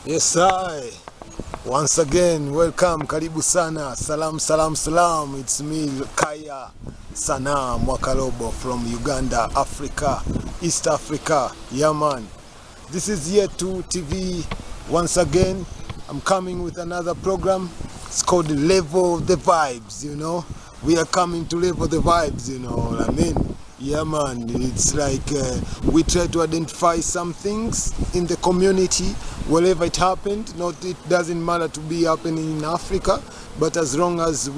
Yes, I. Once again, welcome, karibu sana, salam, salam, salam. It's me, Kaya Sana Mwakalobo from Uganda, Africa, East Africa. Yeah, man. This is Year 2 TV. Once again, I'm coming with another program. It's called Level the Vibes, you know. We are coming to level the vibes, you know what I mean? Yeah, man. It's like we try to identify some things in the community, wherever it happened. Not, it doesn't matter to be happening in Africa, but as long as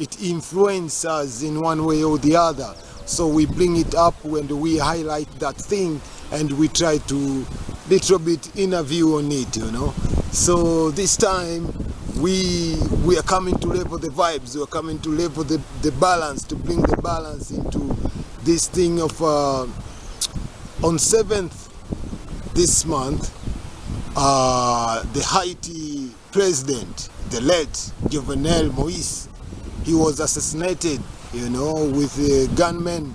it influences us in one way or the other. So we bring it up and we highlight that thing, and we try to little bit interview on it, you know. So this time we are coming to level the vibes. We are coming to level the balance, to bring the balance into this thing of on 7th this month, the Haiti president, the late Jovenel Moise, he was assassinated, you know, with a gunman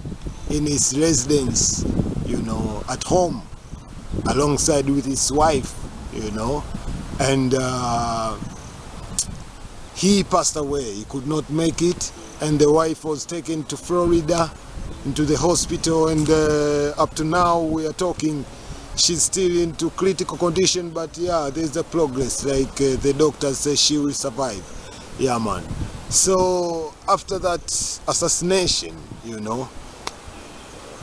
in his residence, you know, at home, alongside with his wife, you know, and he passed away. He could not make it, and the wife was taken to Florida into the hospital, and up to now we are talking, she's still into critical condition, but yeah, there's a progress, like the doctors say she will survive. Yeah, man. So after that assassination, you know,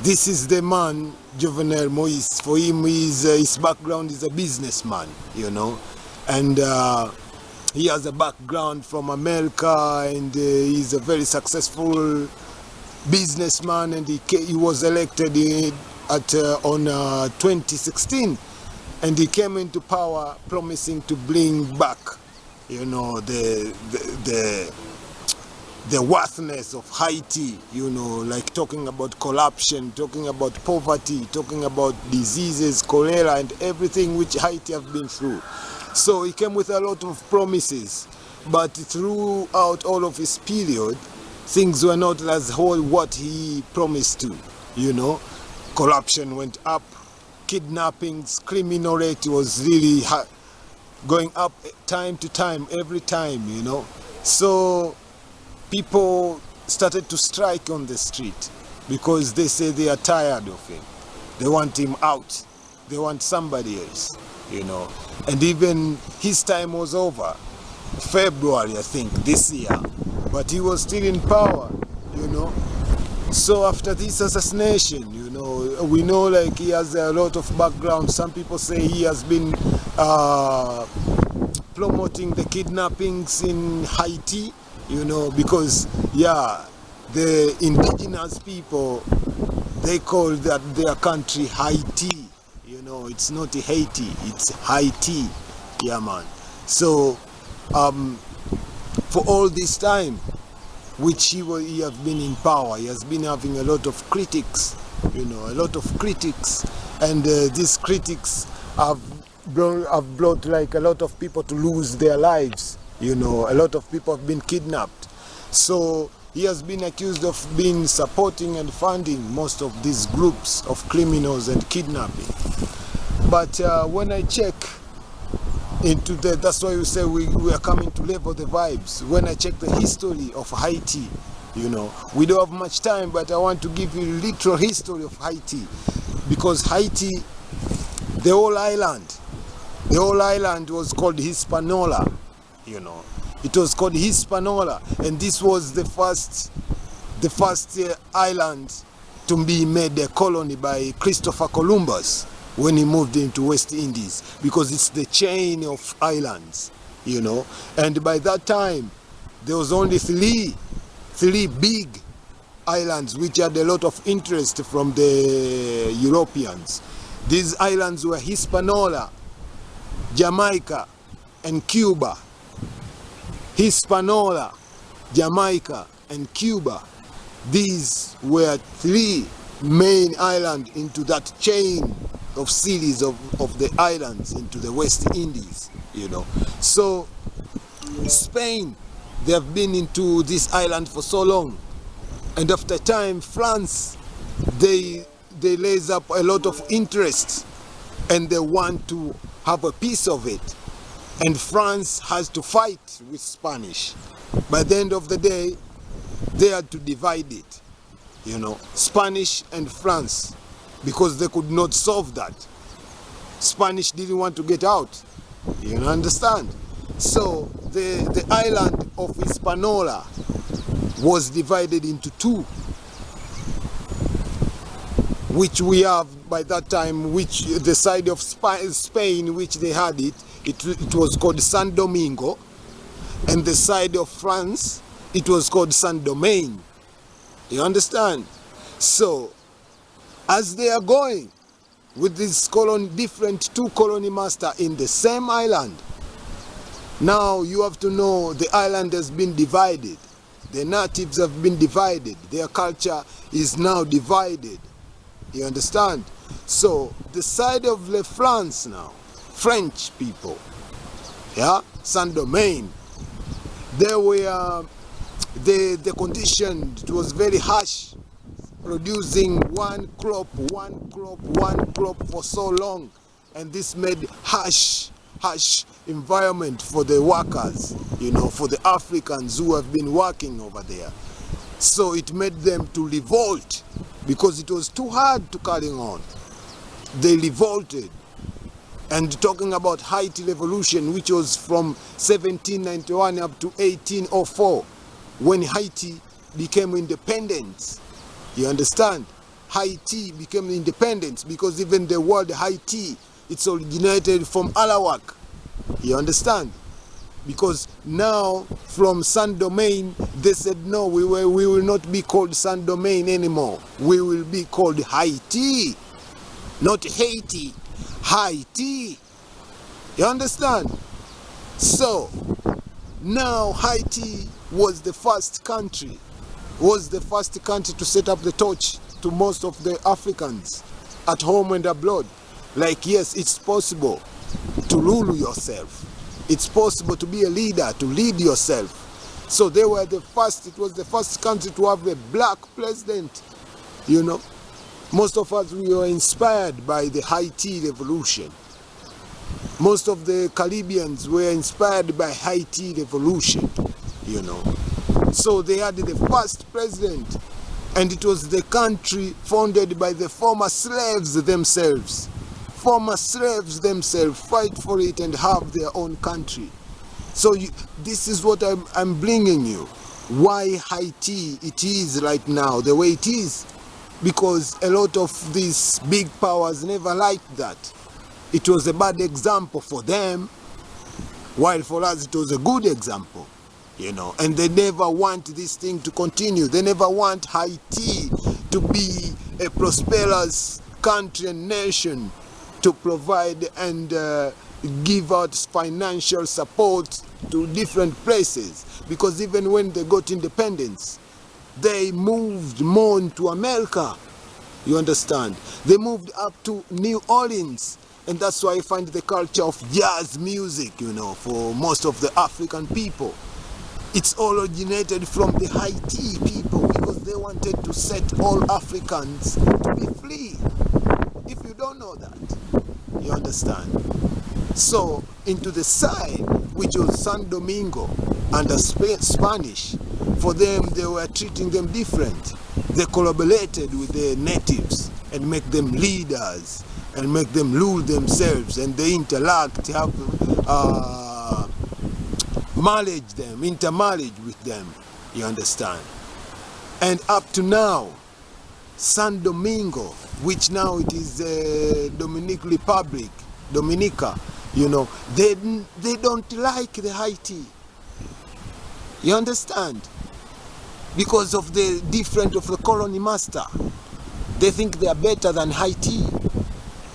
this is the man, Jovenel Moise. For him, his background is a businessman, you know, and he has a background from America, and he's a very successful businessman, and he was elected on 2016, and he came into power promising to bring back, you know, the worthiness of Haiti, you know, like talking about corruption, talking about poverty, talking about diseases, cholera, and everything which Haiti have been through. So he came with a lot of promises, but throughout all of his period, things were not as whole what he promised to, you know. Corruption went up, kidnappings, criminal rate was really going up time to time, every time, you know. So people started to strike on the street because they say they are tired of him. They want him out. They want somebody else, you know. And even his time was over, February, I think, this year. But he was still in power, you know. So after this assassination, you know, we know like he has a lot of background. Some people say he has been promoting the kidnappings in Haiti, you know, because, yeah, the indigenous people, they call that their country Haiti. You know, it's not Haiti, it's Haiti. Yeah, man. So, for all this time, which he has been in power, he has been having a lot of critics, you know, a lot of critics, and these critics have brought like a lot of people to lose their lives, you know, a lot of people have been kidnapped. So he has been accused of being supporting and funding most of these groups of criminals and kidnapping. But when I check into that's why we say we are coming to level the vibes. When I check the history of Haiti, you know, we don't have much time, but I want to give you literal history of Haiti, because Haiti, the whole island was called Hispaniola, you know. It was called Hispaniola, and this was the first island to be made a colony by Christopher Columbus when he moved into West Indies, because it's the chain of islands, you know. And by that time, there was only three big islands which had a lot of interest from the Europeans. These islands were Hispaniola, Jamaica, and Cuba. Hispaniola, Jamaica, and Cuba. These were three main islands into that chain of series of the islands into the West Indies, you know. So Spain, they have been into this island for so long, and after time France, they raise up a lot of interest, and they want to have a piece of it, and France has to fight with Spanish. By the end of the day, they had to divide it, Spanish and France, because they could not solve that. Spanish didn't want to get out, understand? So the island of Hispaniola was divided into two, which we have by that time, which the side of Spain, which they had it was called San Domingo, and the side of France, it was called Saint Domingue. You understand? So as they are going with this different two colony master in the same island, now you have to know the island has been divided. The natives have been divided. Their culture is now divided. You understand? So the side of Le France now, French people, Saint Domingue, they were the condition, it was very harsh, producing one crop for so long, and this made harsh environment for the workers, for the Africans who have been working over there. So it made them to revolt, because it was too hard to carry on. They revolted. And talking about Haiti revolution, which was from 1791 up to 1804, when Haiti became independent. You understand? Haiti became independent, because even the word Haiti, it's originated from Arawak. You understand? Because now from Saint Domingue, they said no, we will not be called Saint Domingue anymore. We will be called Haiti, not Haiti, Haiti. You understand? So now Haiti was the first country to set up the torch to most of the Africans at home and abroad. Like, yes, it's possible to rule yourself. It's possible to be a leader, to lead yourself. So they were the first, it was the first country to have a black president, Most of us, we were inspired by the Haiti revolution. Most of the Caribbeans were inspired by Haiti revolution, So they had the first president, and it was the country founded by the former slaves themselves. Former slaves themselves fight for it and have their own country. So this is what I'm bringing you. Why Haiti it is right now the way it is. Because a lot of these big powers never liked that. It was a bad example for them, while for us it was a good example. And they never want this thing to continue. They never want Haiti to be a prosperous country and nation, to provide and give out financial support to different places. Because even when they got independence, they moved more into America. You understand? They moved up to New Orleans. And that's why I find the culture of jazz music, for most of the African people. It's all originated from the Haiti people, because they wanted to set all Africans to be free. If you don't know that, you understand? So into the side, which was San Domingo under Spanish, for them, they were treating them different. They collaborated with the natives and make them leaders and make them rule themselves, and they interact, have intermarriage with them, you understand? And up to now, San Domingo, which now it is Dominican Republic, Dominica, they don't like the Haiti. You understand? Because of the difference of the colony master. They think they are better than Haiti,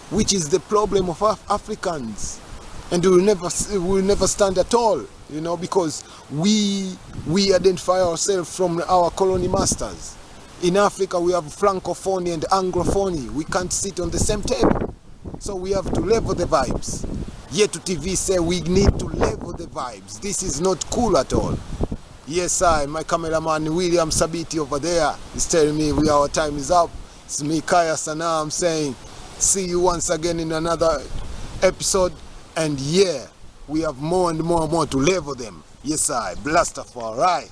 which is the problem of Africans. And we will never stand at all, because we identify ourselves from our colony masters. In Africa, we have Francophony and Anglophony. We can't sit on the same table. So we have to level the vibes. Yet to TV say we need to level the vibes. This is not cool at all. Yes, my cameraman William Sabiti over there is telling me our time is up. It's me, Kaya Sana. I'm saying see you once again in another episode. And yeah, we have more and more and more to level them. Yes, I Blastafari.